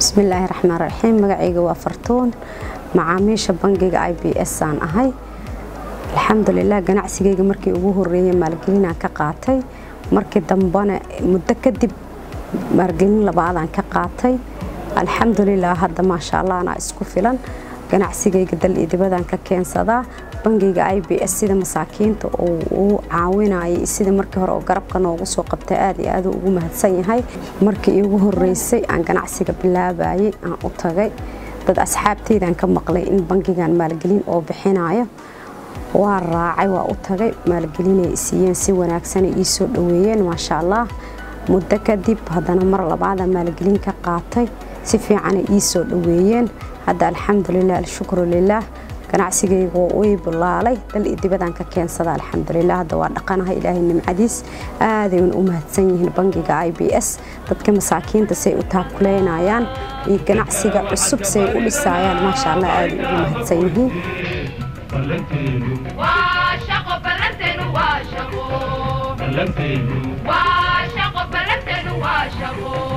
بسم الله الرحمن الرحيم مقعيقة وفرتون معاميش بنجيجا IBS aan ahay alxamdulillah ganacsigayga markii ugu horeeyay maalgelin aan ka qaatay markii dambana muddo kadib maalgelin labaad aan ka qaatay alxamdulillah hadda ma sha Allah ana isku filan ganacsigayga dal idibadaan ka keensadaa bangiga IBS sida masaakiinta oo caawinaya sida markii hore oo garabka noogu soo qabtay aad iyo aad ugu mahadsan yahay markii ugu horeysay aan ganacsiga bilaabayay aan u tagay dad asxaabteydan ka maqlay in bangigan maalgelin oo bixinayo waa raacay waa u tagay maalgelin ay siiyeen si wanaagsan ay soo dhaweeyeen ma sha Allah muddo kadib hadana mar labaad maalgelin ka qaatay si fiican ay soo dhaweeyeen hada alxamdulillah shukru lillah ganacsigaygu way bilaalay dal idibadaan ka keensada alxamdulillah hada waa dhaqanaha ilaahay nimcadiis aad ay u mahadsan yihiin bangiga IBS dadka masaakiinta say u taakuleynayaan iyo ganacsiga cusub say u dhisayaan ma sha Allah aad ay u mahadsan yihiin waa shaqo balantenu waa shaqo